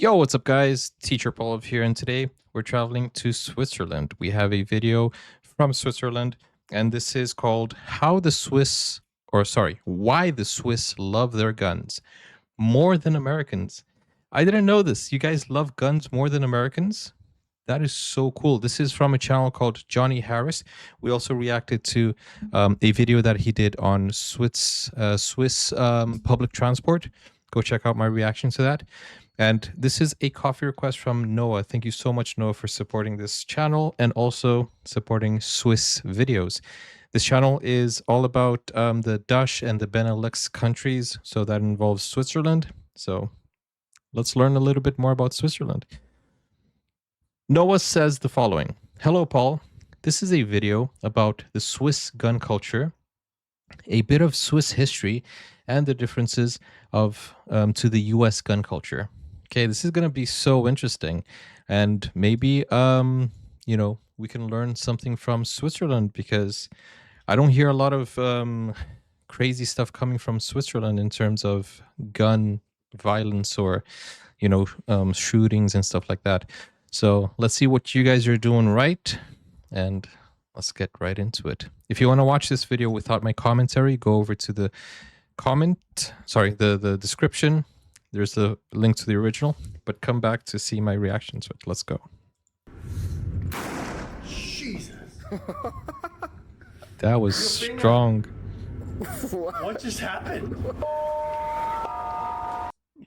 Yo, what's up, guys? Teacher Paul here, and today we're traveling to Switzerland. We have a video from Switzerland, and this is called Why the Swiss Love Their Guns More Than Americans. I didn't know this. You guys love guns more than Americans? That is so cool. This is from a channel called Johnny Harris. We also reacted to a video that he did on Swiss public transport. Go check out my reaction to that. And this is a coffee request from Noah. Thank you so much, Noah, for supporting this channel and also supporting Swiss videos. This channel is all about the DACH and the Benelux countries. So that involves Switzerland. So let's learn a little bit more about Switzerland. Noah says the following. Hello, Paul. This is a video about the Swiss gun culture, a bit of Swiss history, and the differences of to the US gun culture. Okay, this is going to be so interesting. And maybe, you know, we can learn something from Switzerland, because I don't hear a lot of crazy stuff coming from Switzerland in terms of gun violence or, you know, shootings and stuff like that. So let's see what you guys are doing right, and let's get right into it. If you want to watch this video without my commentary, go over to the the description. There's the link to the original, but come back to see my reaction to it. Let's go. Jesus. That was strong. What just happened?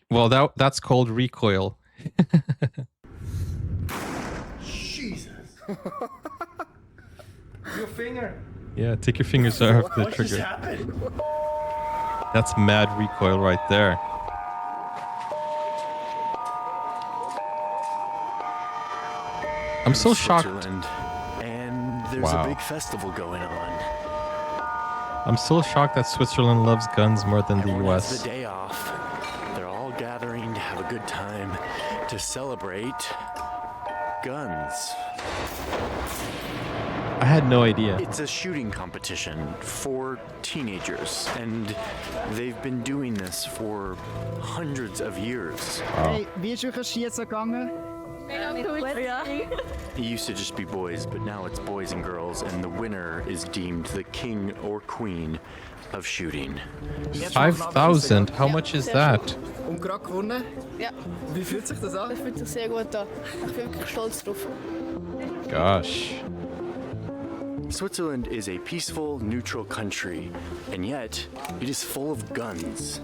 Well, that's called recoil. Jesus. Your finger. Yeah, take your fingers off the What just trigger. happened? That's mad recoil right there. I'm so shocked. And there's Wow. a big festival going on. I'm still shocked that Switzerland loves guns more than the Everyone has US. the day off. They're all gathering to have a good time to celebrate guns. I had no idea. It's a shooting competition for teenagers, and they've been doing this for hundreds of years. Hey, wie is uw geschiet gegangen? It used to just be boys, but now it's boys and girls, and the winner is deemed the king or queen of shooting. 5,000? How much is that? Und gerade gewonnen? Ja, Wie fühlt sich das an? das fühlt sich sehr gut an. Ich bin wirklich stolz drauf. Gosh. Switzerland is a peaceful, neutral country, and yet it is full of guns.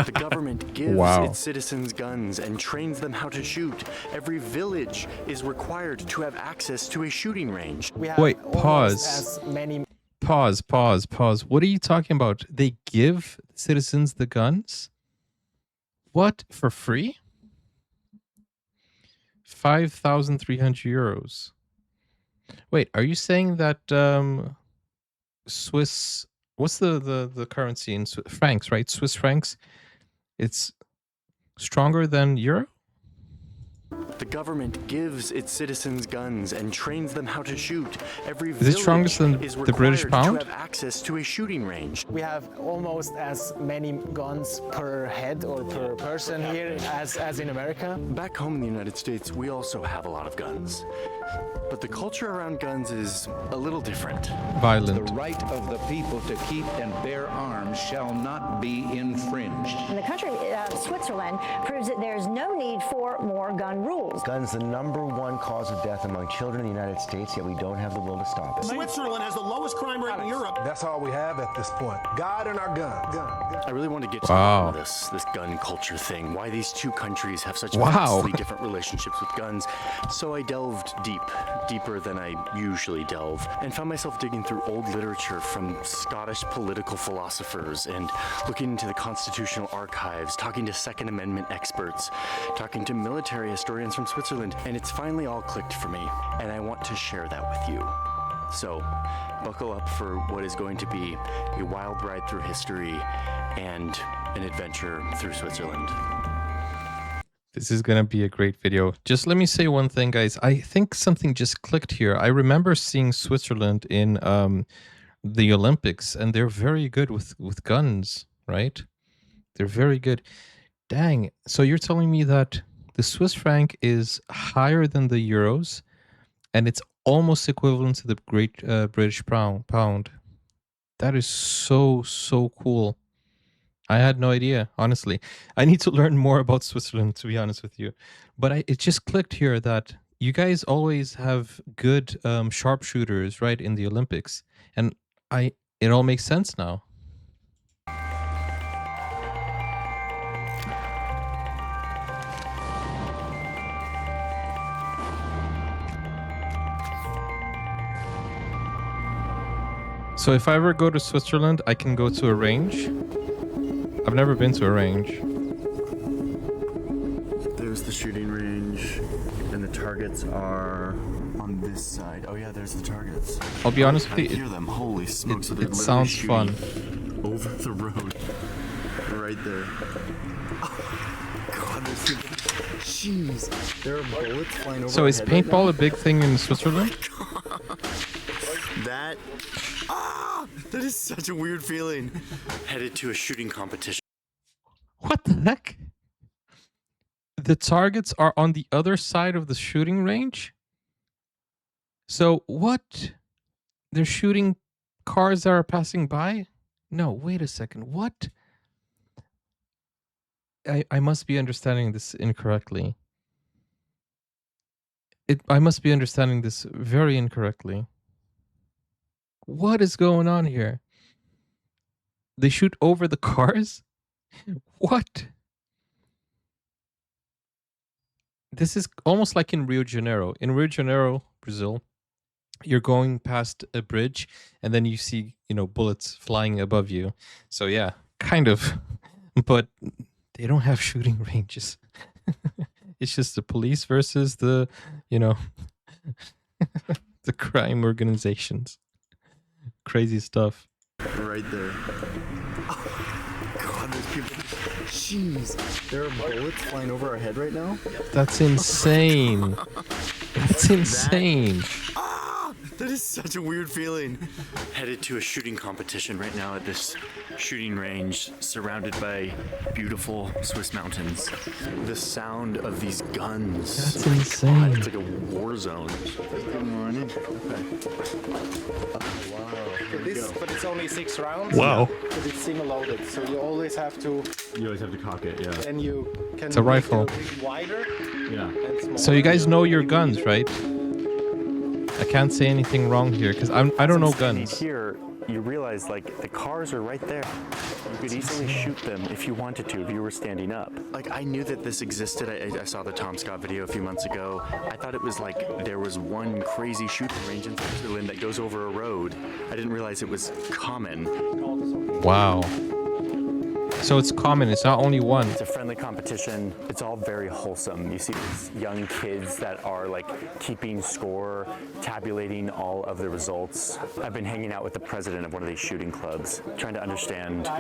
The government gives Wow. its citizens guns and trains them how to shoot. Every village is required to have access to a shooting range. We have Wait, almost pause. as many Pause. What are you talking about? They give citizens the guns? What? For free? 5,300 euros. Wait, are you saying that Swiss... What's the currency in francs, right? Swiss francs. It's stronger than euro? The government gives its citizens guns and trains them how to shoot. Every Is it stronger village than is the British required pound? to have access to a shooting range. We have almost as many guns per head or per person here as in America. Back home in the United States, we also have a lot of guns. But the culture around guns is a little different. The Violent. right of the people to keep and bear arms shall not be infringed. And the country, Switzerland, proves that there's no need for more gun rules. Guns, the #1 cause of death among children in the United States, yet we don't have the will to stop it. Switzerland has the lowest crime rate in Europe. That's all we have at this point. God and our gun. I really want to get to the Wow. bottom of this gun culture thing, why these two countries have such Wow. vastly different relationships with guns. So I delved deeper than I usually delve, and found myself digging through old literature from Scottish political philosophers and looking into the constitutional archives, talking to Second Amendment experts, talking to military historians from Switzerland, and it's finally all clicked for me, and I want to share that with you. So, buckle up for what is going to be a wild ride through history and an adventure through Switzerland. This is going to be a great video. Just let me say one thing, guys. I think something just clicked here. I remember seeing Switzerland in the Olympics, and they're very good with guns, right? They're very good. Dang. So you're telling me that the Swiss franc is higher than the euros, and it's almost equivalent to the Great British pound. That is so cool. I had no idea, honestly. I need to learn more about Switzerland, to be honest with you. But it just clicked here that you guys always have good sharpshooters, right, in the Olympics, and it all makes sense now. So if I ever go to Switzerland, I can go to a range. I've never been to a range. There's the shooting range, and the targets are on this side. Oh yeah, there's the targets. I'll be honest with I you, hear them. Holy smokes! So they're it literally sounds shooting fun. over the road, right there. God, there's people. Jeez, there are bullets flying over. So is paintball a big thing in Switzerland? That is such a weird feeling. Headed to a shooting competition. What the heck? The targets are on the other side of the shooting range? So what? They're shooting cars that are passing by? No, wait a second. What? I must be understanding this incorrectly. I must be understanding this very incorrectly. What is going on here? They shoot over the cars? What? This is almost like in Rio de Janeiro. In Rio de Janeiro, Brazil, you're going past a bridge and then you see, bullets flying above you. So yeah, kind of. But they don't have shooting ranges. It's just the police versus the, the crime organizations. Crazy stuff. Right there. God, there's people. Jeez, there are bullets flying over our head right now. That's insane. That's insane. That is such a weird feeling. Headed to a shooting competition right now at this shooting range, surrounded by beautiful Swiss mountains. The sound of these guns. That's insane. It's like a war zone. Good morning. But it's only 6 rounds. Wow. Because it's single loaded, so you always have to. You always have to cock it, yeah. Then you can. It's a rifle. make it wider. Yeah. And smaller. So you guys know your guns, right? I can't say anything wrong here because I don't know guns. Here, you realize the cars are right there. You could easily shoot them if you wanted to, if you were standing up. I knew that this existed. I saw the Tom Scott video a few months ago. I thought it was there was one crazy shooting range in Switzerland that goes over a road. I didn't realize it was common. Wow. So it's common, it's not only one. It's a friendly competition. It's all very wholesome. You see these young kids that are keeping score, tabulating all of the results. I've been hanging out with the president of one of these shooting clubs, trying to understand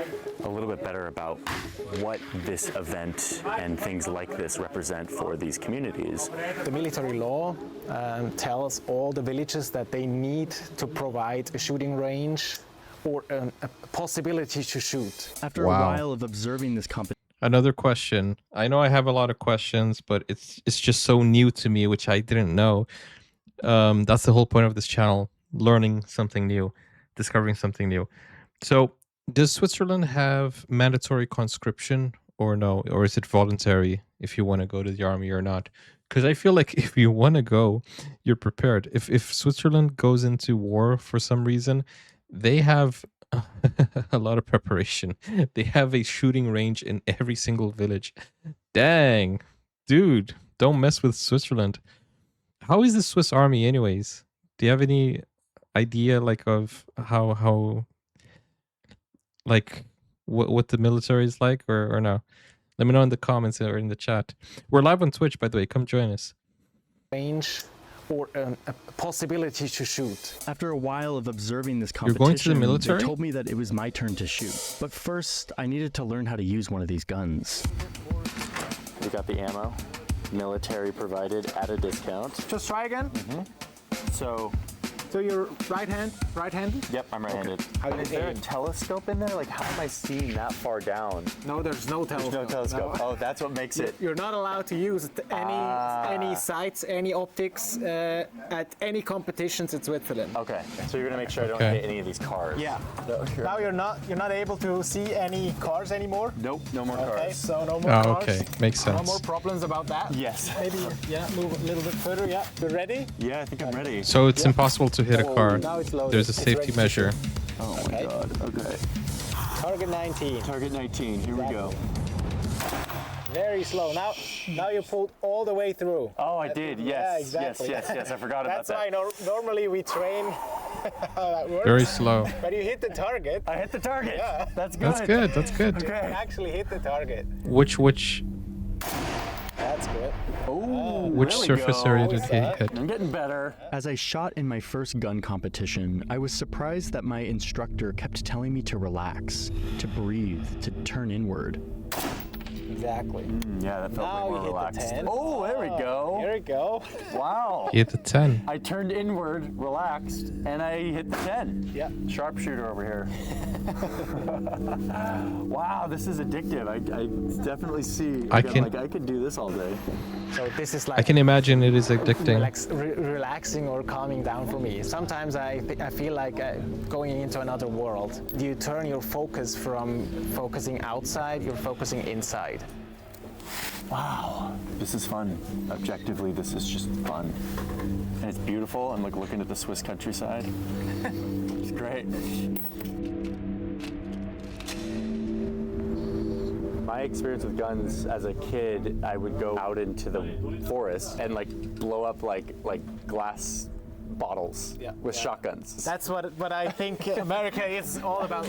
a little bit better about what this event and things like this represent for these communities. The military law tells all the villages that they need to provide a shooting range or a possibility to shoot. After a while of observing this competition, Another question. I know I have a lot of questions, but it's just so new to me, which I didn't know. That's the whole point of this channel, learning something new, discovering something new. So does Switzerland have mandatory conscription or no? Or is it voluntary if you want to go to the army or not? Because I feel like if you want to go, you're prepared. If Switzerland goes into war for some reason, they have a lot of preparation. They have a shooting range in every single village. Dang, dude, don't mess with Switzerland. How is the Swiss army anyways? Do you have any idea of how what the military is like or no? Let me know in the comments or in the chat. We're live on Twitch, by the way. Come join us. Range or a possibility to shoot. After a while of observing this You're going to the competition, military? they told me that it was my turn to shoot. But first, I needed to learn how to use one of these guns. We got the ammo, military provided at a discount. Just try again. So So you're right-handed? Yep, I'm right-handed. How do you Is there a aim? telescope in there? Like, how am I seeing that far down? No, there's no telescope. There's no telescope. No. Oh, that's what makes it. You're not allowed to use any sights, any optics at any competitions in Switzerland. Okay, so you're gonna make sure I don't Okay. hit any of these cars. Yeah. No, Now you're not able to see any cars anymore. Nope, no more Okay, cars. so no more Oh, cars. okay. Makes No sense. more problems about that. Yes. Maybe move a little bit further. Yeah. You ready? Yeah, I think I'm ready. So it's impossible to hit a car. Now it's loaded. There's a It's safety ready to measure. Oh my Okay. god. Okay. Target 19. Target 19. Here we go. Very slow. Now you pulled all the way through. Oh, I did. Yes. Yeah, exactly. Yes. I forgot about That's that. why normally we train how that works. Very slow. But you hit the target. I hit the target. Yeah. That's good. That's good. That's good. You Okay. actually hit the target. Which That's good. Oh, which really surface go. area did he hit? I'm getting better. As I shot in my first gun competition, I was surprised that my instructor kept telling me to relax, to breathe, to turn inward. Exactly. Yeah, that felt Now way more you hit the relaxed. 10. Oh, there we go. Here we go. Wow. He hit the 10. I turned inward, relaxed, and I hit the 10. Yeah. Sharpshooter over here. Wow, this is addictive. I definitely see. I can- I could do this all day. So this is like I can imagine it is addicting. relaxing or calming down for me. Sometimes I feel like going into another world. You turn your focus from focusing outside, you're focusing inside. Wow, this is fun. Objectively, this is just fun. And it's beautiful. I'm like looking at the Swiss countryside. It's great. My experience with guns as a kid, I would go out into the forest and like blow up like glass bottles with shotguns. That's what I think America is all about.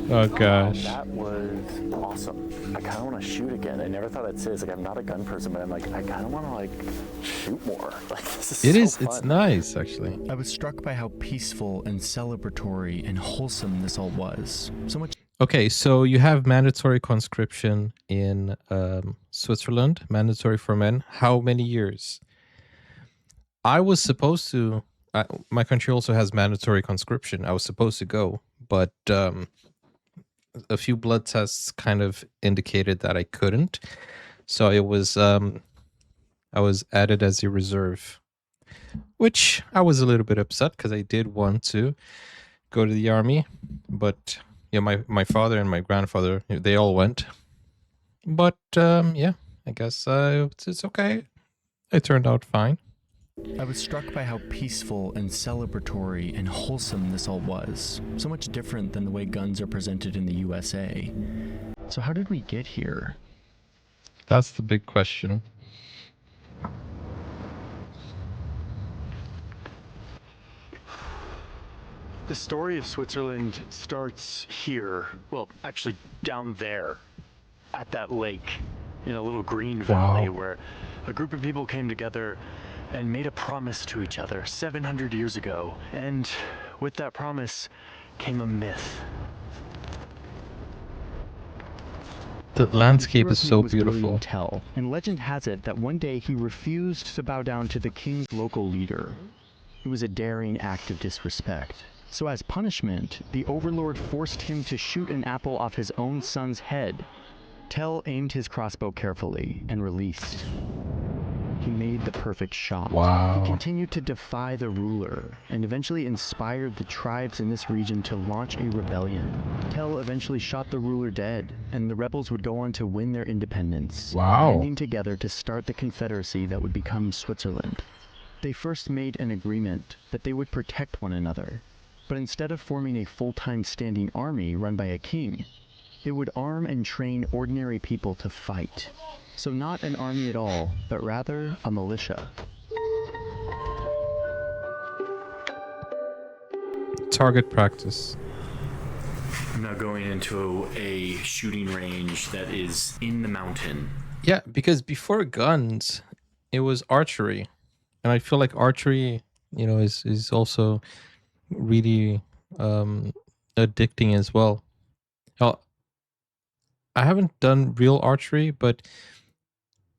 Oh gosh. That was awesome. I kind of want to shoot again. I never thought I'd say this. Like, I'm not a gun person, but I'm like, I kind of want to like shoot more. Like, this is so fun. It's nice actually. I was struck by how peaceful and celebratory and wholesome this all was. So much. Okay, so you have mandatory conscription in Switzerland, mandatory for men. How many years? I was supposed to. My country also has mandatory conscription. I was supposed to go, but a few blood tests kind of indicated that I couldn't. So I was added as a reserve, which I was a little bit upset because I did want to go to the army, but yeah, my father and my grandfather, they all went. But yeah, I guess it's okay. It turned out fine. I was struck by how peaceful and celebratory and wholesome this all was. So much different than the way guns are presented in the USA. So how did we get here? That's the big question. The story of Switzerland starts here. Well, actually down there at that lake in a little green valley where a group of people came together and made a promise to each other 700 years ago. And with that promise came a myth. The landscape is Hero so was William beautiful. Tell, and legend has it that one day he refused to bow down to the king's local leader. It was a daring act of disrespect. So as punishment, the overlord forced him to shoot an apple off his own son's head. Tell aimed his crossbow carefully and released. He made the perfect shot. Wow. He continued to defy the ruler and eventually inspired the tribes in this region to launch a rebellion. Tell eventually shot the ruler dead, and the rebels would go on to win their independence, Wow. banding together to start the confederacy that would become Switzerland. They first made an agreement that they would protect one another, but instead of forming a full-time standing army run by a king, it would arm and train ordinary people to fight. So not an army at all, but rather a militia. Target practice. I'm now going into a shooting range that is in the mountain. Yeah, because before guns, it was archery. And I feel like archery, is also really addicting as well. Now, I haven't done real archery, but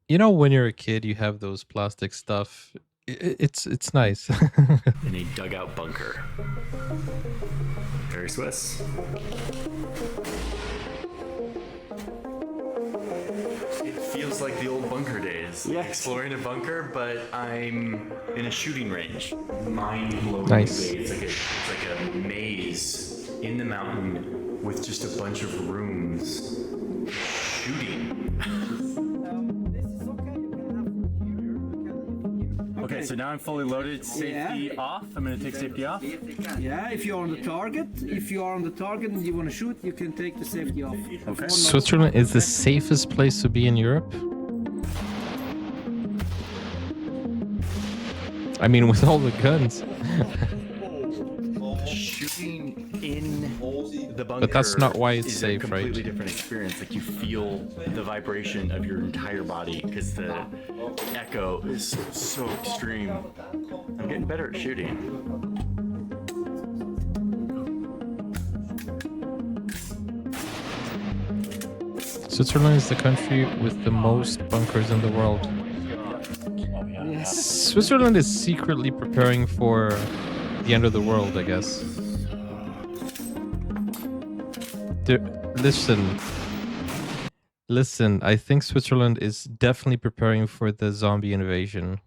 when you're a kid, you have those plastic stuff It's nice. In a dugout bunker. Very Swiss. It feels like the old bunker days. Yes. Exploring a bunker, but I'm in a shooting range. Mind-blowing. Nice. It's like a maze in the mountain with just a bunch of rooms. Shooting. Okay, so now I'm fully loaded. Safety off. I'm gonna take safety off. Yeah, if you're on the target, and you want to shoot, you can take the safety off. Okay. Switzerland is the safest place to be in Europe. I mean, with all the guns. Shooting in the bunker. But that's not why it's is safe, a right? completely different experience. Like you feel the vibration of your entire body because the echo is so extreme. I'm getting better at shooting. Switzerland is the country with the most bunkers in the world. Switzerland is secretly preparing for the end of the world, I guess. Listen, I think Switzerland is definitely preparing for the zombie invasion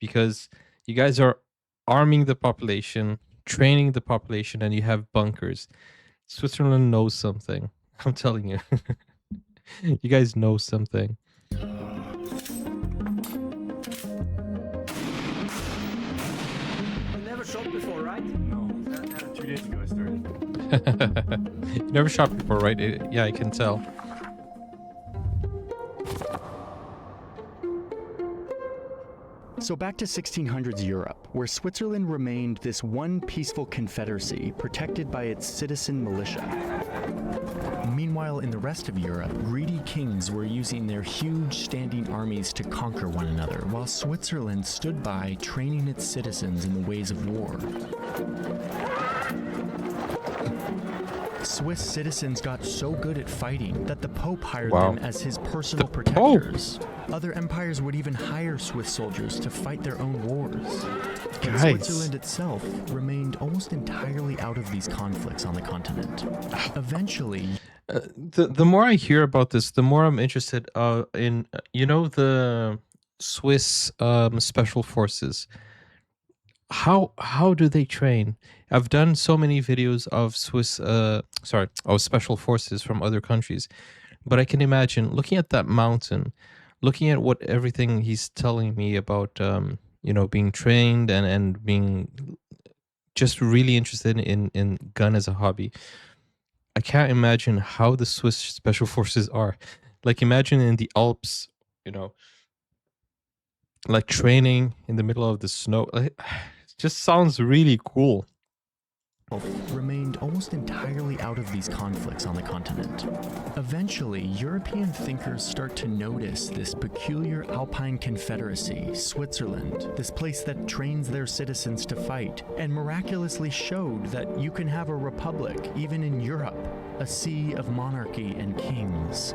because you guys are arming the population, training the population, and you have bunkers. Switzerland knows something. I'm telling you. You guys know something. You never shot before, right? No, 2 days ago I started. You never shot before, right? Yeah, I can tell. So back to 1600s Europe, where Switzerland remained this one peaceful confederacy protected by its citizen militia. Meanwhile, in the rest of Europe, greedy kings were using their huge standing armies to conquer one another, while Switzerland stood by, training its citizens in the ways of war. Swiss citizens got so good at fighting that the Pope hired them as his personal protectors. Other empires would even hire Swiss soldiers to fight their own wars. And Switzerland itself remained almost entirely out of these conflicts on the continent. Eventually... The more I hear about this, the more I'm interested in, the Swiss special forces. How do they train? I've done so many videos of special forces from other countries, but I can imagine looking at that mountain, looking at what everything he's telling me about, being trained and being just really interested in gun as a hobby. I can't imagine how the Swiss special forces are. Like, imagine in the Alps, like training in the middle of the snow. It just sounds really cool. Remained almost entirely out of these conflicts on the continent. Eventually, European thinkers start to notice this peculiar alpine confederacy, Switzerland, this place that trains their citizens to fight, and miraculously showed that you can have a republic, even in Europe, a sea of monarchy and kings.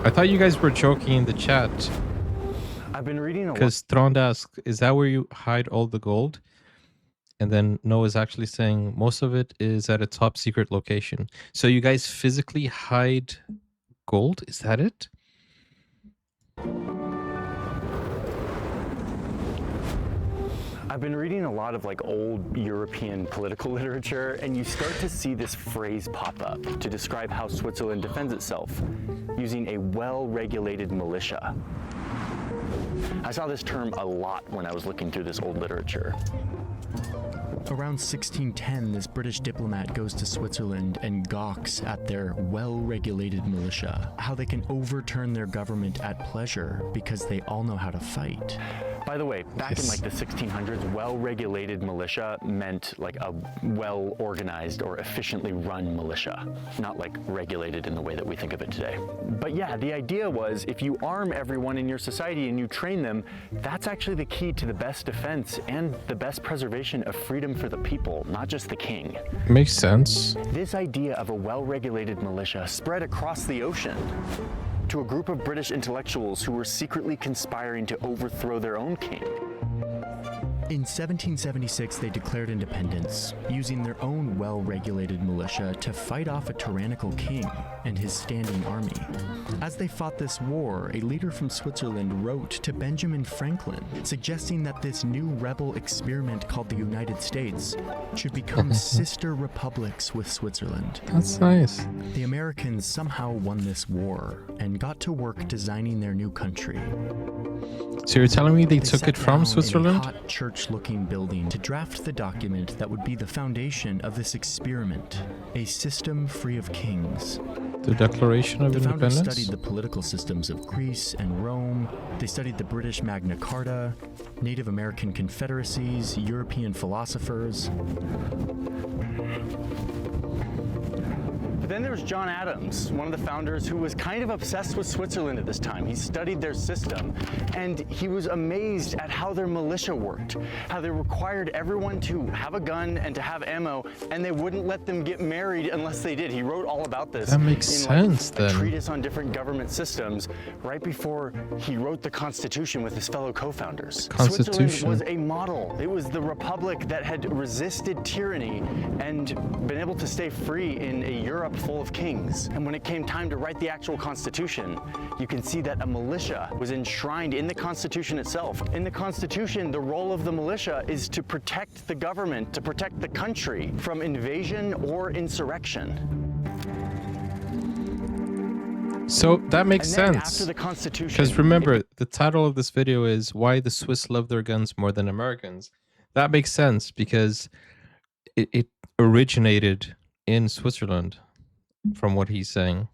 I thought you guys were joking in the chat. I've been reading a lot. Because Trond asked, is that where you hide all the gold? And then Noah's actually saying most of it is at a top secret location. So you guys physically hide gold? Is that it? I've been reading a lot of old European political literature, and you start to see this phrase pop up to describe how Switzerland defends itself, using a well-regulated militia. I saw this term a lot when I was looking through this old literature. Around 1610, this British diplomat goes to Switzerland and gawks at their well-regulated militia, how they can overturn their government at pleasure because they all know how to fight. By the way, back in the 1600s, well-regulated militia meant a well-organized or efficiently run militia, not regulated in the way that we think of it today. But yeah, the idea was if you arm everyone in your society and you train them, that's actually the key to the best defense and the best preservation of freedom for the people, not just the king. Makes sense. This idea of a well-regulated militia spread across the ocean to to a group of British intellectuals who were secretly conspiring to overthrow their own king. In 1776, they declared independence, using their own well-regulated militia to fight off a tyrannical king and his standing army. As they fought this war, a leader from Switzerland wrote to Benjamin Franklin, suggesting that this new rebel experiment called the United States should become sister republics with Switzerland. That's nice. The Americans somehow won this war and got to work designing their new country. So you're telling me they took sat it from down Switzerland? in a hot church-looking building to draft the document that would be the foundation of this experiment, a system free of kings. The Declaration of The founders Independence? studied the political systems of Greece and Rome. They studied the British Magna Carta, Native American confederacies, European philosophers. But then there was John Adams, one of the founders who was kind of obsessed with Switzerland at this time. He studied their system, and he was amazed at how their militia worked, how they required everyone to have a gun and to have ammo, and they wouldn't let them get married unless they did. He wrote all about this. That makes sense, a then. treatise on different government systems right before he wrote the Constitution with his fellow co-founders. Constitution. Switzerland was a model. It was the republic that had resisted tyranny and been able to stay free in a Europe full of kings. And when it came time to write the actual Constitution, you can see that a militia was enshrined in the Constitution itself. In the Constitution, the role of the militia is to protect the government, to protect the country from invasion or insurrection. So that makes And then sense. after the Constitution, Because remember, the title of this video is Why the Swiss Love Their Guns More Than Americans. That makes sense because it originated in Switzerland, from what he's saying.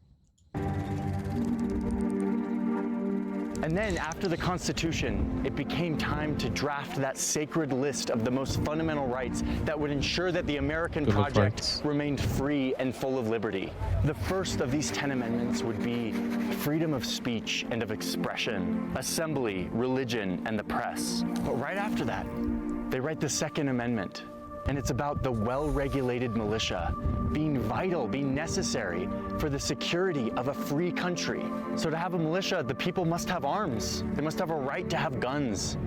And then after the Constitution, it became time to draft that sacred list of the most fundamental rights that would ensure that the American Bill of project Rights. remained free and full of liberty. The first of these 10 amendments would be freedom of speech and of expression, assembly, religion, and the press. But right after that, they write the Second Amendment, and it's about the well-regulated militia being vital, being necessary for the security of a free country. So to have a militia, the people must have arms. They must have a right to have guns.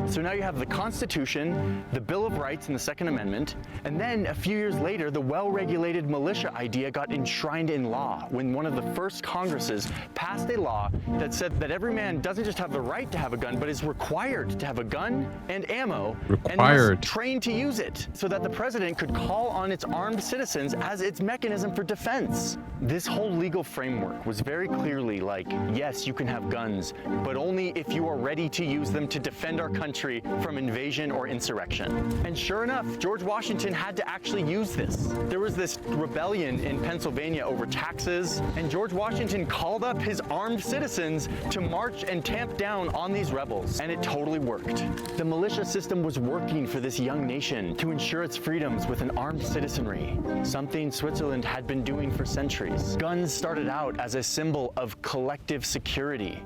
So now you have the Constitution, the Bill of Rights and the Second Amendment, and then a few years later, the well-regulated militia idea got enshrined in law when one of the first Congresses passed a law that said that every man doesn't just have the right to have a gun, but is required to have a gun and ammo and must train to use it so that the president could call on its armed citizens as its mechanism for defense. This whole legal framework was very clearly like, yes, you can have guns, but only if you are ready to use them to defend our country from invasion or insurrection. And sure enough, George Washington had to actually use this. There was this rebellion in Pennsylvania over taxes, and George Washington called up his armed citizens to march and tamp down on these rebels, and it totally worked. The militia system was working for this young nation to ensure its freedoms with an armed citizenry, something Switzerland had been doing for centuries. Guns started out as a symbol of collective security,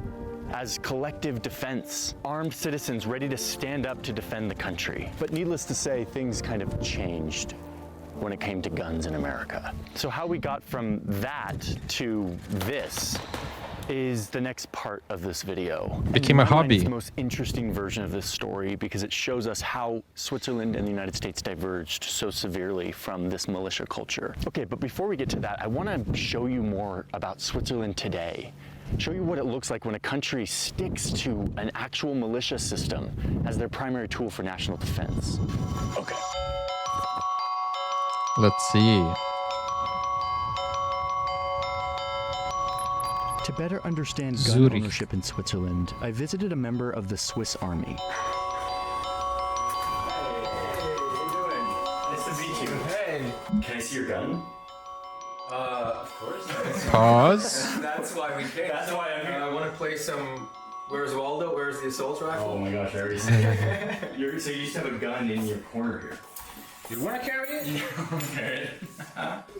as collective defense, armed citizens ready to stand up to defend the country. But needless to say, things kind of changed when it came to guns in America. So how we got from that to this is the next part of this video. Became a hobby. It's the most interesting version of this story because it shows us how Switzerland and the United States diverged so severely from this militia culture. Okay, but before we get to that, I want to show you more about Switzerland today. Show you what it looks like when a country sticks to an actual militia system as their primary tool for national defense. Okay. Let's see. To better understand gun Zurich. ownership in Switzerland, I visited a member of the Swiss Army. Nice to meet you. Hey. Can I see your gun? Of course. Pause. That's why we came. That's why I'm here. I want to play some. Where's Waldo? Where's the assault rifle? Oh my gosh, I already see it. So you just have a gun in your corner here. You want to carry it? Okay.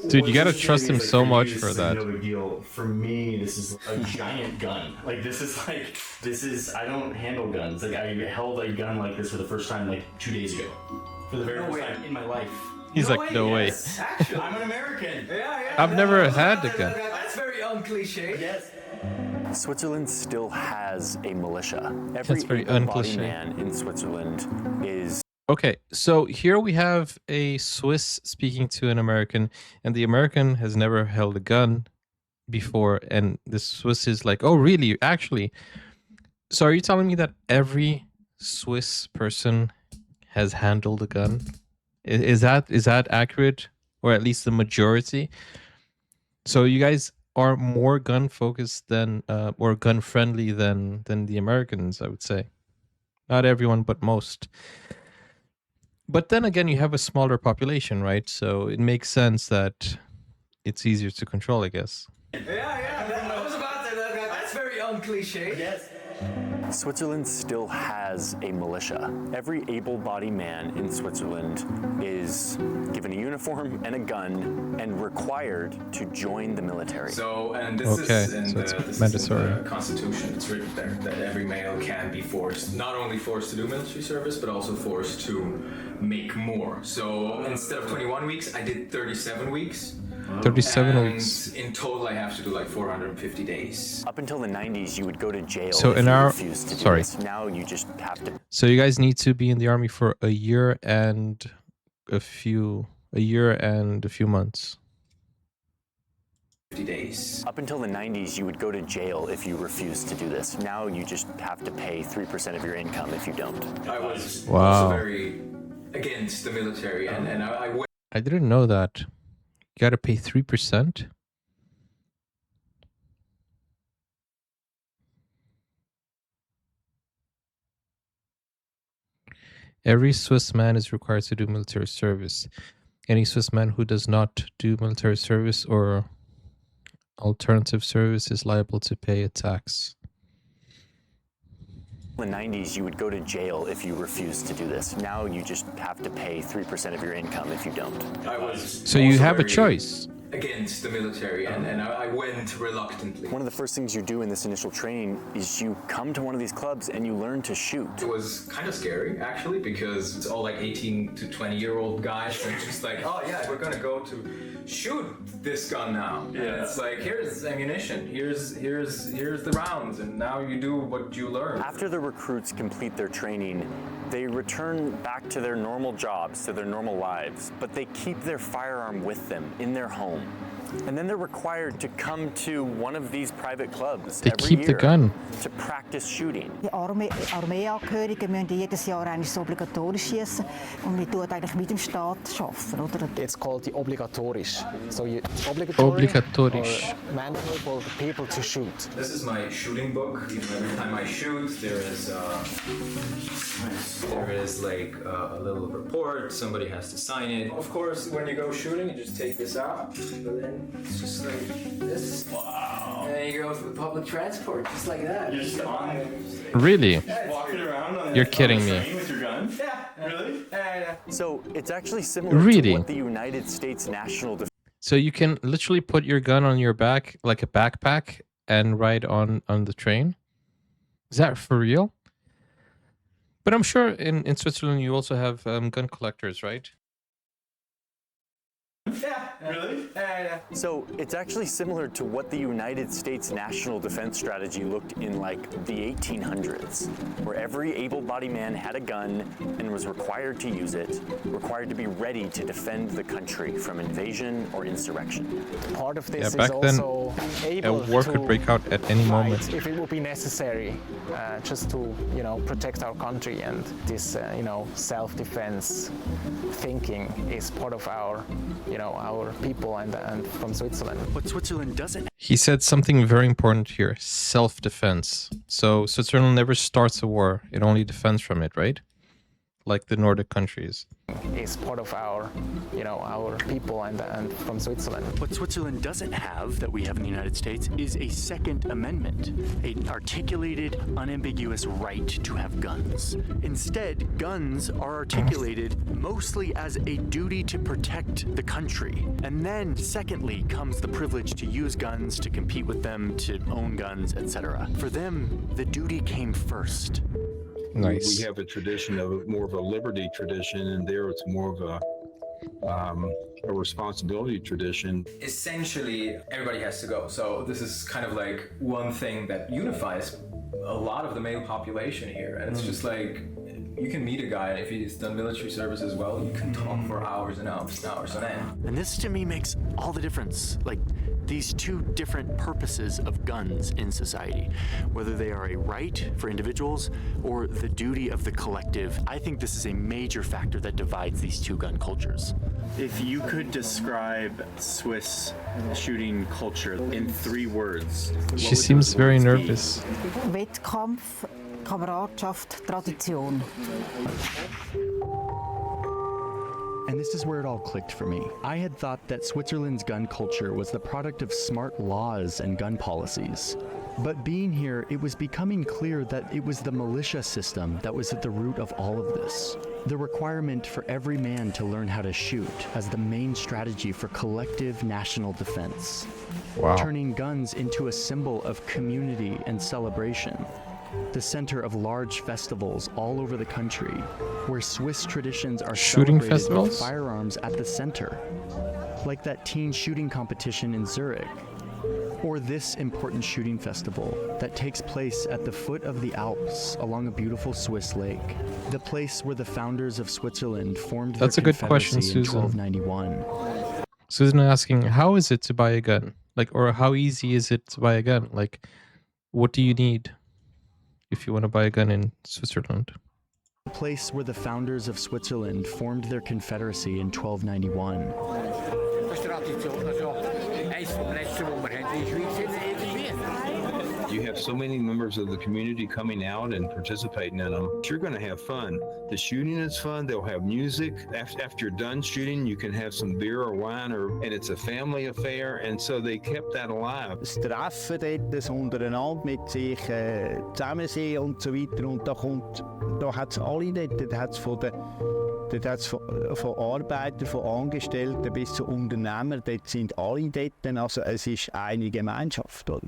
Dude, you gotta trust him so much for that. No big deal. For me, this is a giant gun. Like this is. I don't handle guns. Like I held a gun like this for the first time like 2 days ago. For the very first time in my life. He's like, no way. Yes, actually. I'm an American. Yeah. I've never had a gun. That's very uncliche. Yes. Switzerland still has a militia. That's Every very able-bodied uncliche. man in Switzerland is Okay, so here we have a Swiss speaking to an American, and the American has never held a gun before, and the Swiss is like, oh, really? Actually, so are you telling me that every Swiss person has handled a gun? Is that accurate, or at least the majority? So you guys are more gun focused than, or gun friendly than the Americans, I would say. Not everyone, but most. But then again, you have a smaller population, right? So it makes sense that it's easier to control, I guess. I was about to. That's very uncliche. Yes. Switzerland still has a militia. Every able-bodied man in Switzerland is given a uniform and a gun and required to join the military. So, and this Okay, is in so it's this mandatory. is in the Constitution. It's written there that every male can be forced, not only forced to do military service, but also forced to make more. So instead of 21 weeks, I did 37 weeks. 37 and weeks. in total, I have to do like 450 days. Up until the 90s, you would go to jail So if in you our- refused to do sorry. this. Now you just have to So you guys need to be in the army for a year and a few months. 50 days. Up until the 90s, you would go to jail if you refused to do this. Now you just have to pay 3% of your income if you don't. I was Wow. also very against the military, and I went. I didn't know that. You gotta pay 3%? Every Swiss man is required to do military service. Any Swiss man who does not do military service or alternative service is liable to pay a tax. In the 90s, you would go to jail if you refused to do this. Now you just have to pay 3% of your income if you don't. I was So you also have a very choice. against the military, and I went reluctantly. One of the first things you do in this initial training is you come to one of these clubs and you learn to shoot. It was kind of scary, actually, because it's all like 18 to 20-year-old guys and just like, oh yeah, we're gonna go to shoot this gun now. Yeah. And it's like, here's ammunition, here's the rounds, and now you do what you learn. After the recruits complete their training, they return back to their normal jobs, to their normal lives, but they keep their firearm with them in their home. And then they're required to come to one of these private clubs They every keep year the gun. to practice shooting. Die Armeeangehörigen müssen jedes Jahr eigentlich obligatorisch schießen und wir tun eigentlich mit dem Staat arbeiten, oder? It's called the obligatorisch. So you obligatory Obligatorisch. or mandatory for the people to shoot. This is my shooting book. Every time I shoot, there is like a little report. Somebody has to sign it. Of course, when you go shooting, you just take this out, but then it's just like this. Wow. And then you go for the public transport, just like that. You're just on. Really? Walking around on You're on kidding the me. train with your gun? Yeah. Really? So it's actually similar Really? to what the United States National Defense So you can literally put your gun on your back like a backpack and ride on the train? Is that for real? But I'm sure in Switzerland you also have gun collectors, right? Really? So it's actually similar to what the United States National Defense Strategy looked in like the 1800s, where every able-bodied man had a gun and was required to use it, required to be ready to defend the country from invasion or insurrection. Part of this Yeah, is back then, also A able war to could break out at any fight moment. if it would be necessary, just to protect our country. And this self-defense thinking is part of our our people and from Switzerland. What Switzerland doesn't He said something very important here, self-defense. So Switzerland never starts a war, it only defends from it, right? Like the Nordic countries. Is part of our our people and from Switzerland. What Switzerland doesn't have that we have in the United States is a Second Amendment, an articulated, unambiguous right to have guns. Instead, guns are articulated mostly as a duty to protect the country. And then, secondly, comes the privilege to use guns, to compete with them, to own guns, etc. For them, the duty came first. Nice. We have a tradition of more of a liberty tradition, and there it's more of a a responsibility tradition. Essentially, everybody has to go. So this is kind of like one thing that unifies a lot of the male population here. And it's just like, you can meet a guy, and if he's done military service as well, you can talk for hours and hours and hours on end. And this to me makes all the difference. Like, these two different purposes of guns in society, whether they are a right for individuals or the duty of the collective. I think this is a major factor that divides these two gun cultures. If you could describe Swiss shooting culture in 3 words, She seems very nervous. Wettkampf, Kameradschaft, Tradition. And this is where it all clicked for me. I had thought that Switzerland's gun culture was the product of smart laws and gun policies. But being here, it was becoming clear that it was the militia system that was at the root of all of this. The requirement for every man to learn how to shoot as the main strategy for collective national defense. Wow. Turning guns into a symbol of community and celebration. The center of large festivals all over the country, where Swiss traditions are Shooting celebrated festivals? with firearms at the center, like that teen shooting competition in Zurich, or this important shooting festival that takes place at the foot of the Alps along a beautiful Swiss lake, the place where the founders of Switzerland formed That's their a good question, confederacy in Susan. 1291. Susan asking, how is it to buy a gun? Like, or how easy is it to buy a gun? Like, what do you need if you want to buy a gun in Switzerland? The place where the founders of Switzerland formed their confederacy in 1291. You have so many members of the community coming out and participating in them. You're going to have fun. The shooting is fun. They'll have music. After you're done shooting, you can have some beer or wine, and it's a family affair. And so they kept that alive. Das Treffen dort, das untereinander mit sich zusammensehen und so weiter. Und da hat es alle dort. Da hat es von Arbeitern, von Angestellten bis zu Unternehmern. Dort sind alle dort. Also es ist eine Gemeinschaft. Oder?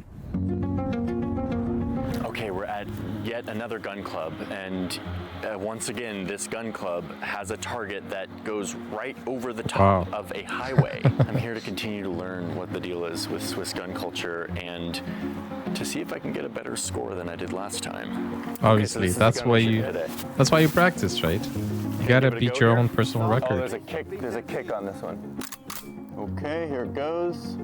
Okay, we're at yet another gun club, and once again, this gun club has a target that goes right over the top of a highway. I'm here to continue to learn what the deal is with Swiss gun culture and to see if I can get a better score than I did last time. Obviously, okay, so that's why you practice, right? You gotta beat your own personal Oh, record. there's a kick. There's a kick on this one. Okay, here it goes.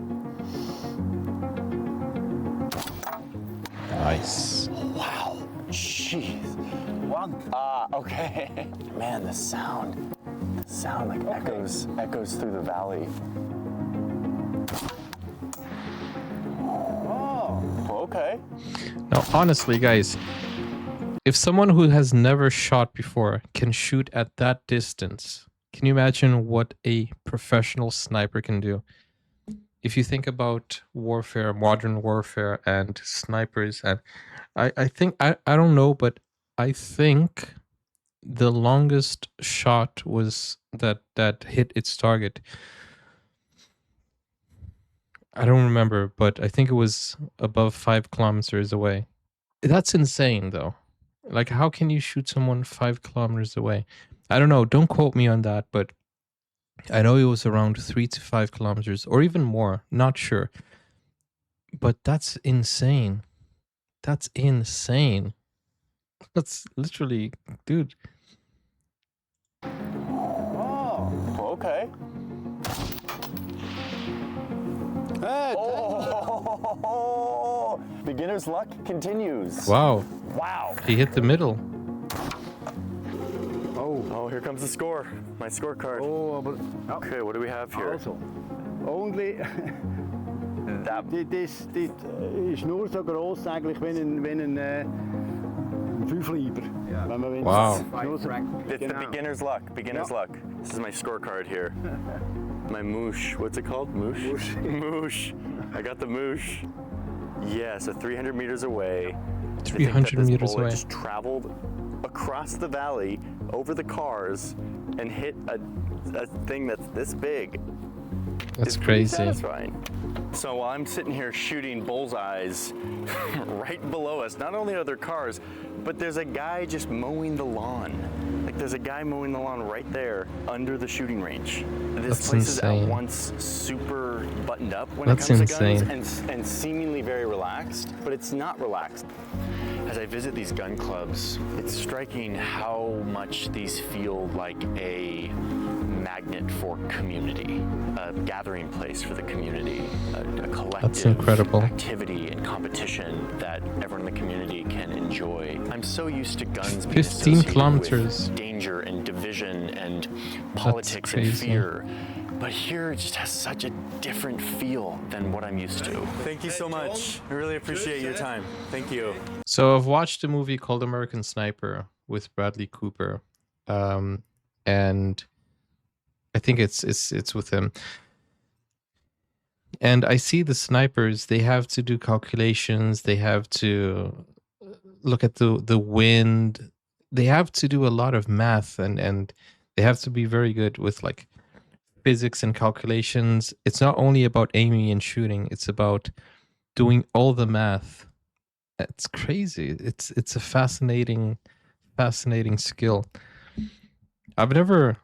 Nice. Wow. Jeez. Okay. Man, the sound like echoes through the valley. Oh. Okay. Now, honestly, guys, if someone who has never shot before can shoot at that distance, can you imagine what a professional sniper can do? If you think about warfare, modern warfare, and snipers, and I think, I don't know, but I think the longest shot was that hit its target. I don't remember, but I think it was above 5 kilometers away. That's insane, though. Like, how can you shoot someone 5 kilometers away? I don't know. Don't quote me on that, but I know it was around 3 to 5 kilometers or even more. Not sure. But that's insane. That's insane. That's literally, dude. Oh, okay. Oh, beginner's luck continues. Wow. Wow. He hit the middle. Oh, here comes the score. My scorecard. Oh, aber okay, what do we have here? Also, only. Das ist nur so groß eigentlich wie ein Fünfliber. Wow. It's the beginner's luck. Beginner's luck. This is my scorecard here. My moosh. What's it called? Moosh? Moosh. I got the moosh. Yeah, so 300 meters away. 300 meters away. Just traveled across the valley, over the cars, and hit a thing that's this big. That's It's pretty crazy. satisfying. So while I'm sitting here shooting bullseyes right below us, not only are there cars, but there's a guy just mowing the lawn. Like, Like there's a guy mowing the lawn right there under the shooting range. This That's place insane. is at once super buttoned up when That's it comes insane. to guns and seemingly very relaxed, but it's not relaxed. As I visit these gun clubs, it's striking how much these feel like a magnet for community, a gathering place for the community, a collective incredible. activity and competition that everyone in the community can enjoy. I'm so used to guns being 15 associated kilometers. with danger and division and politics and crazy. fear. But here it just has such a different feel than what I'm used to. Thank you so much. I really appreciate your time. Thank you. So I've watched a movie called American Sniper with Bradley Cooper, and I think it's with him. And I see the snipers; they have to do calculations. They have to look at the wind. They have to do a lot of math, and they have to be very good with like physics and calculations. It's not only about aiming and shooting; it's about doing all the math. It's crazy. It's a fascinating skill. I've never,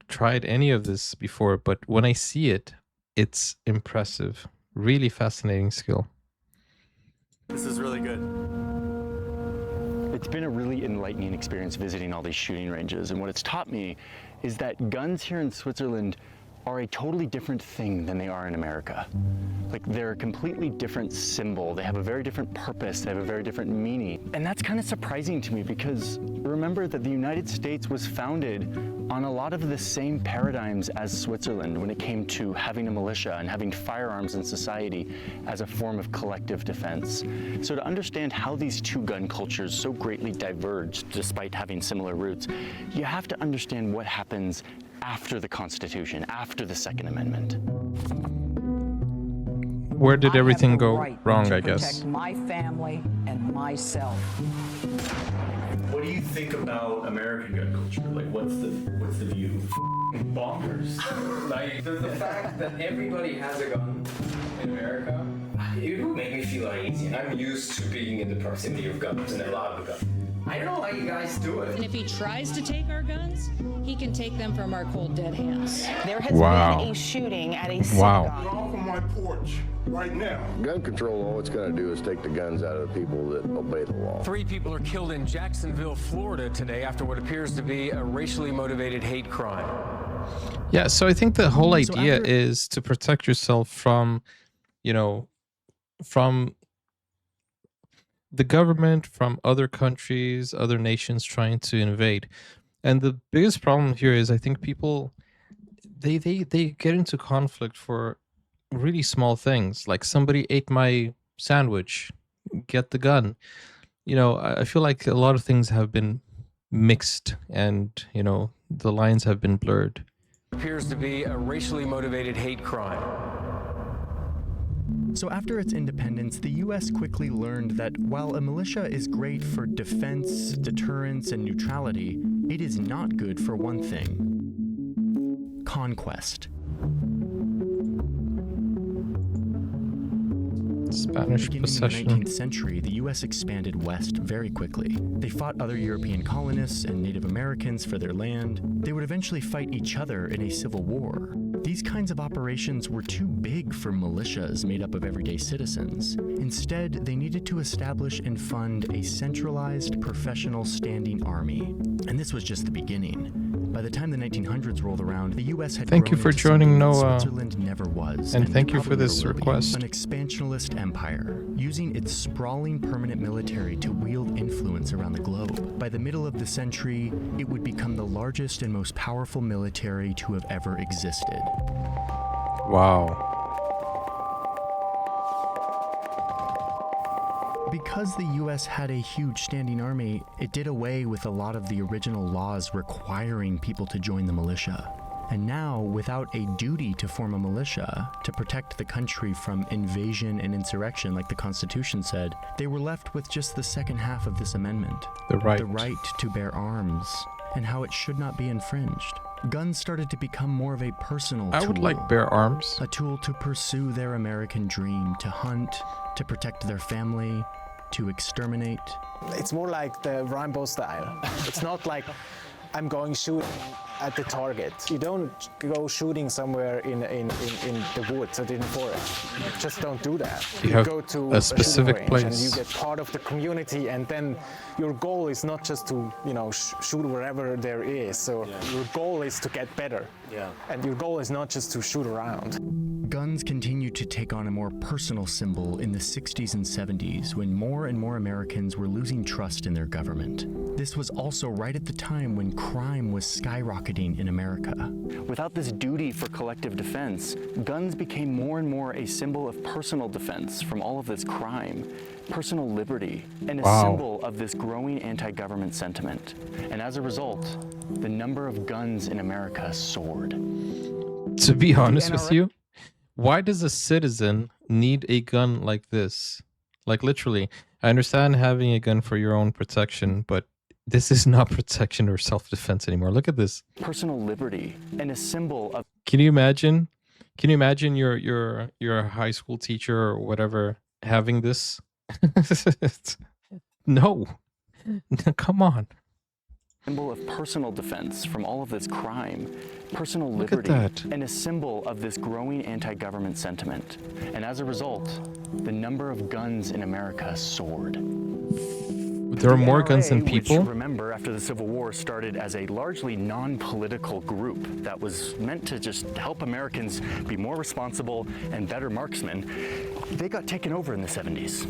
tried any of this before, but when I see it, it's impressive. Really fascinating skill. This is really good. It's been a really enlightening experience visiting all these shooting ranges, and what it's taught me is that guns here in Switzerland are a totally different thing than they are in America. Like, they're a completely different symbol. They have a very different purpose. They have a very different meaning. And that's kind of surprising to me because remember that the United States was founded on a lot of the same paradigms as Switzerland when it came to having a militia and having firearms in society as a form of collective defense. So to understand how these two gun cultures so greatly diverged despite having similar roots, you have to understand what happens after the Constitution, after the Second Amendment. Where did everything go right wrong, to I guess? protect my family and myself. What do you think about American gun culture? Like, what's the view? Bonkers. Like, the fact that everybody has a gun in America, it would make me feel uneasy. And I'm used to being in the proximity of guns and a lot of guns. I don't know how you guys do it. And if he tries to take our guns, he can take them from our cold dead hands. There has Wow. been a shooting at a Wow. synagogue. Get off of my porch right now. Gun control, all it's going to do is take the guns out of the people that obey the law. 3 people are killed in Jacksonville, Florida today after what appears to be a racially motivated hate crime. Yeah, so I think the whole idea is to protect yourself from, from the government, from other countries, other nations trying to invade. And the biggest problem here is I think people, they get into conflict for really small things. Like somebody ate my sandwich, get the gun. I feel like a lot of things have been mixed and, the lines have been blurred. Appears to be a racially motivated hate crime. So after its independence, the US quickly learned that while a militia is great for defense, deterrence, and neutrality, it is not good for one thing: conquest. Spanish Beginning possession. in the 19th century, the U.S. expanded west very quickly. They fought other European colonists and Native Americans for their land. They would eventually fight each other in a civil war. These kinds of operations were too big for militias made up of everyday citizens. Instead, they needed to establish and fund a centralized, professional standing army. And this was just the beginning. By the time the 1900s rolled around, the U.S. had Thank you grown for into joining something that Noah. Switzerland never was, And thank you for probably this never will be. request. An expansionist empire, using its sprawling permanent military to wield influence around the globe. By the middle of the century, it would become the largest and most powerful military to have ever existed. Wow. Because the US had a huge standing army, it did away with a lot of the original laws requiring people to join the militia. And now, without a duty to form a militia to protect the country from invasion and insurrection like the Constitution said, they were left with just the second half of this amendment. The right. The right to bear arms, and how it should not be infringed. Guns started to become more of a personal tool. I would like bear arms. A tool to pursue their American dream, to hunt, to protect their family, to exterminate. It's more like the Rambo style. It's not like I'm going shooting at the target. You don't go shooting somewhere in the woods or in the forest. Just don't do that. You have go to a specific shooting range and place. you get part of the community, and then your goal is not just to shoot wherever there is. So your goal is to get better. Yeah. And your goal is not just to shoot around. Guns continued to take on a more personal symbol in the 60s and 70s when more and more Americans were losing trust in their government. This was also right at the time when crime was skyrocketing in America. Without this duty for collective defense, guns became more and more a symbol of personal defense from all of this crime, personal liberty, and a symbol of this growing anti-government sentiment. And as a result, the number of guns in America soared. To be honest with you, why does a citizen need a gun like this? Like literally, I understand having a gun for your own protection, but this is not protection or self-defense anymore. Look at this. Personal liberty and a symbol of... Can you imagine? Can you imagine your high school teacher or whatever having this? No. Come on. Symbol of personal defense from all of this crime, personal Look at liberty, that. and a symbol of this growing anti-government sentiment. And as a result, the number of guns in America soared. There are more guns than Which, people? remember, after the Civil War, started as a largely non-political group that was meant to just help Americans be more responsible and better marksmen. They got taken over in the 70s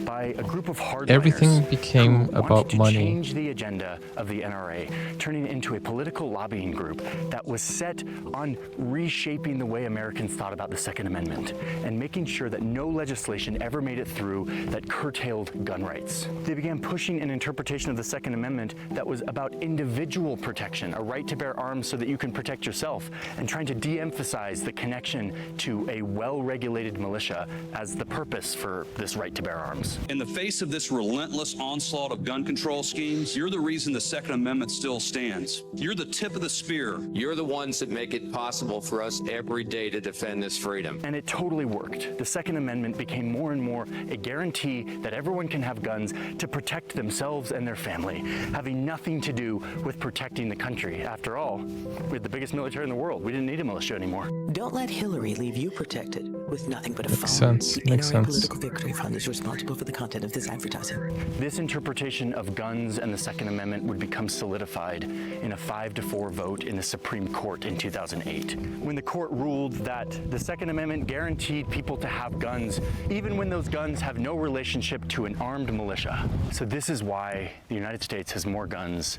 by a group of hardliners. Everything became who about wanted to money. change the agenda of the NRA, turning it into a political lobbying group that was set on reshaping the way Americans thought about the Second Amendment and making sure that no legislation ever made it through that curtailed gun rights. They began pushing an interpretation of the Second Amendment that was about individual protection, a right to bear arms so that you can protect yourself, and trying to de-emphasize the connection to a well-regulated militia as the purpose for this right to bear arms. In the face of this relentless onslaught of gun control schemes, you're the reason the Second Amendment still stands. You're the tip of the spear. You're the ones that make it possible for us every day to defend this freedom. And it totally worked. The Second Amendment became more and more a guarantee that everyone can have guns to protect themselves and their family, having nothing to do with protecting the country. After all, we had the biggest military in the world. We didn't need a militia anymore. Don't let Hillary leave you protected with nothing but a phone. Makes sense. The Makes NRA sense. Political Victory Fund is responsible for the content of this advertising. This interpretation of guns and the Second Amendment would become solidified in a 5-4 vote in the Supreme Court in 2008, when the court ruled that the Second Amendment guaranteed people to have guns, even when those guns have no relationship to an armed militia. So this is why the United States has more guns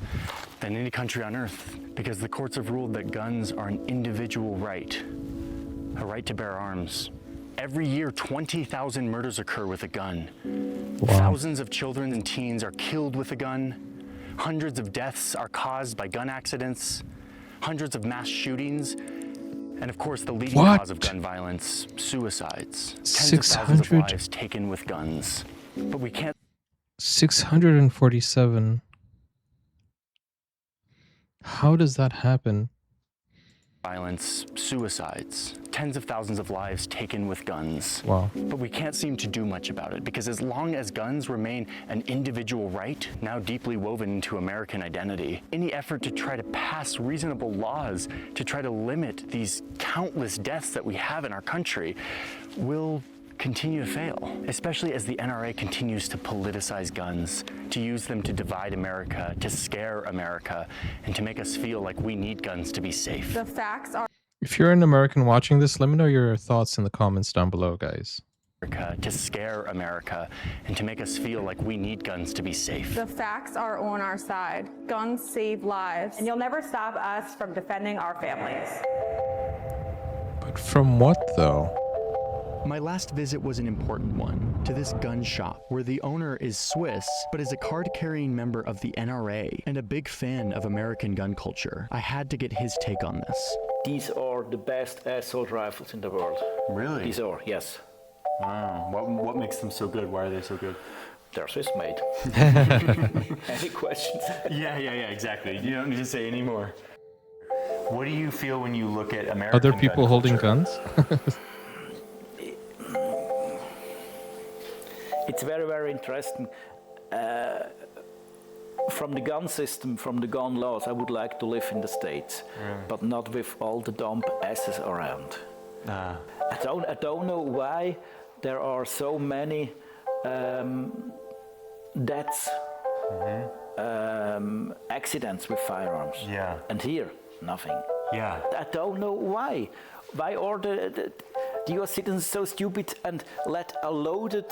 than any country on earth, because the courts have ruled that guns are an individual right, a right to bear arms. Every year, 20,000 murders occur with a gun. Wow. Thousands of children and teens are killed with a gun. Hundreds of deaths are caused by gun accidents. Hundreds of mass shootings. And of course, the leading cause of gun violence, suicides. Tens of thousands of lives taken with guns. But we can't... 647. How does that happen? Violence, suicides, tens of thousands of lives taken with guns. Wow. But we can't seem to do much about it, because as long as guns remain an individual right, now deeply woven into American identity, any effort to try to pass reasonable laws to try to limit these countless deaths that we have in our country will continue to fail, especially as the NRA continues to politicize guns, to use them to divide America, to scare America, and to make us feel like we need guns to be safe. The facts are... If you're an American watching this, let me know your thoughts in the comments down below, guys. To scare America, and to make us feel like we need guns to be safe. The facts are on our side. Guns save lives. And you'll never stop us from defending our families. But from what, though? My last visit was an important one, to this gun shop, where the owner is Swiss, but is a card-carrying member of the NRA, and a big fan of American gun culture. I had to get his take on this. These are the best assault rifles in the world. Really? These are, yes. Wow. What makes them so good? Why are they so good? They're Swiss made. Any questions? Yeah, exactly. You don't need to say any more. What do you feel when you look at American Other people holding guns? it's very, very interesting. From the gun system, from the gun laws, I would like to live in the States, but not with all the dumb asses around. I don't know why there are so many deaths, accidents with firearms. Yeah. And here, nothing. Yeah. I don't know why. Why are the US citizens so stupid and let a loaded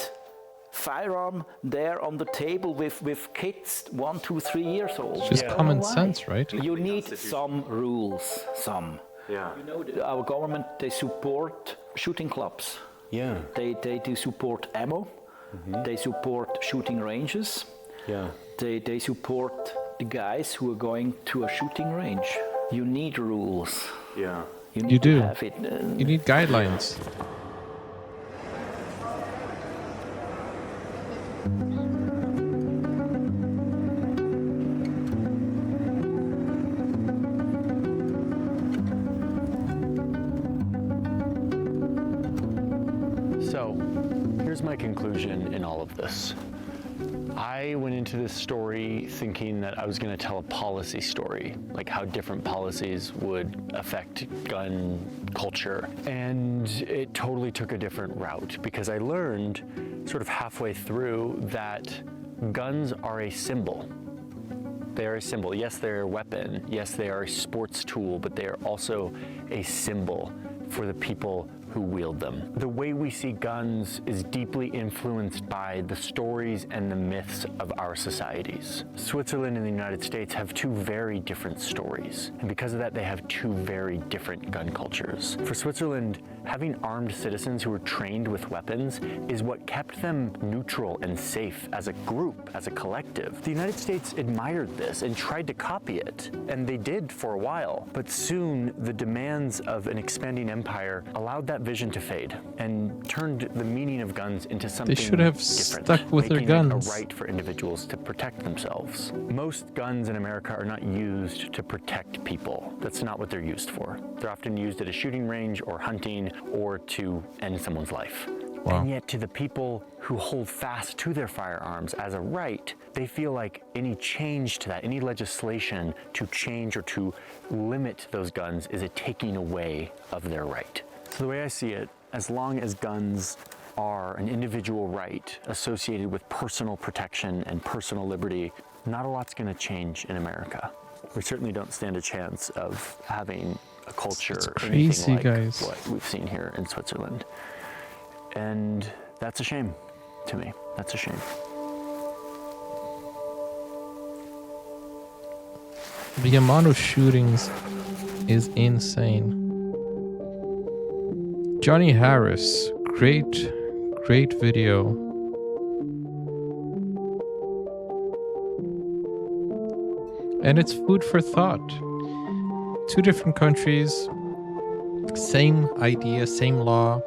firearm there on the table with kids 1, 2, 3 years old? It's just common sense, right? You need some rules, some. Yeah. You know, our government, they support shooting clubs. Yeah. They do support ammo. They support shooting ranges. Yeah. They support the guys who are going to a shooting range. You need rules. Yeah. You do. To have it. You need guidelines. So, here's my conclusion in all of this. I went into this story thinking that I was going to tell a policy story, like how different policies would affect gun culture. And it totally took a different route because I learned sort of halfway through that guns are a symbol. They are a symbol. Yes, they're a weapon. Yes, they are a sports tool, but they are also a symbol for the people who wield them. The way we see guns is deeply influenced by the stories and the myths of our societies. Switzerland and the United States have two very different stories, and because of that, they have two very different gun cultures. For Switzerland, having armed citizens who were trained with weapons is what kept them neutral and safe as a group, as a collective. The United States admired this and tried to copy it, and they did for a while, but soon the demands of an expanding empire allowed that vision to fade and turned the meaning of guns into something They should have different, stuck with their making it guns. a right for individuals to protect themselves. Most guns in America are not used to protect people. That's not what they're used for. They're often used at a shooting range or hunting or to end someone's life. Wow. And yet to the people who hold fast to their firearms as a right, they feel like any change to that, any legislation to change or to limit those guns is a taking away of their right. So the way I see it, as long as guns are an individual right associated with personal protection and personal liberty, not a lot's going to change in America. We certainly don't stand a chance of having a culture crazy, anything like guys. what we've seen here in Switzerland. And that's a shame to me. That's a shame. The amount of shootings is insane. Johnny Harris, great video. And it's food for thought. Two different countries, same idea, same law,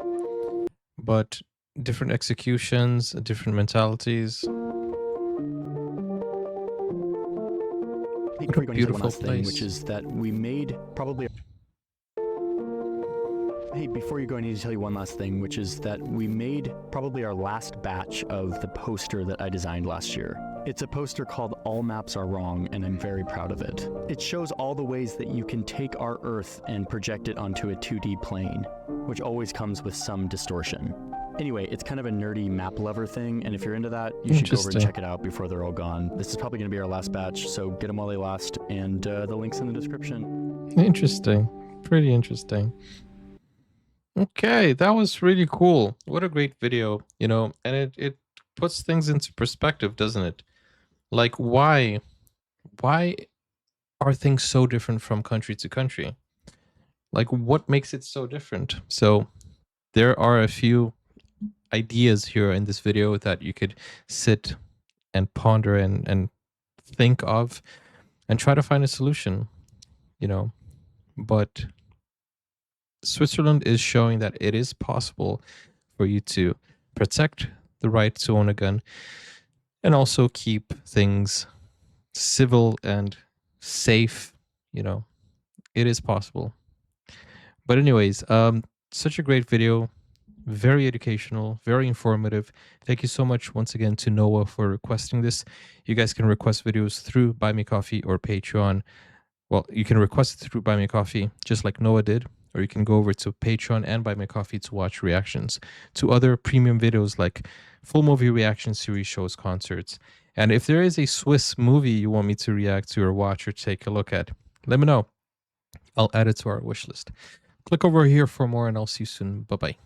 but different executions, different mentalities. Before we go into one beautiful last thing, place. which is that we made probably. Hey, before you go, I need to tell you one last thing, which is that we made probably our last batch of the poster that I designed last year. It's a poster called All Maps Are Wrong, and I'm very proud of it. It shows all the ways that you can take our Earth and project it onto a 2D plane, which always comes with some distortion. Anyway, it's kind of a nerdy map lover thing, and if you're into that, you should go over and check it out before they're all gone. This is probably going to be our last batch, so get them while they last, and the link's in the description. Interesting. Pretty interesting. Okay, that was really cool. What a great video, you know, and it puts things into perspective, doesn't it? Like, why are things so different from country to country? Like, what makes it so different? So there are a few ideas here in this video that you could sit and ponder and think of and try to find a solution, you know. But Switzerland is showing that it is possible for you to protect the right to own a gun and also keep things civil and safe, you know. It is possible. But anyways, such a great video. very educational, very informative. Thank you so much once again to Noah for requesting this. You guys can request videos through Buy Me Coffee or Patreon. Well, you can request it through Buy Me Coffee, just like Noah did, or you can go over to Patreon and Buy Me Coffee to watch reactions to other premium videos like full movie reaction series, shows, concerts. And if there is a Swiss movie you want me to react to or watch or take a look at, let me know. I'll add it to our wish list. Click over here for more, and I'll see you soon. Bye-bye.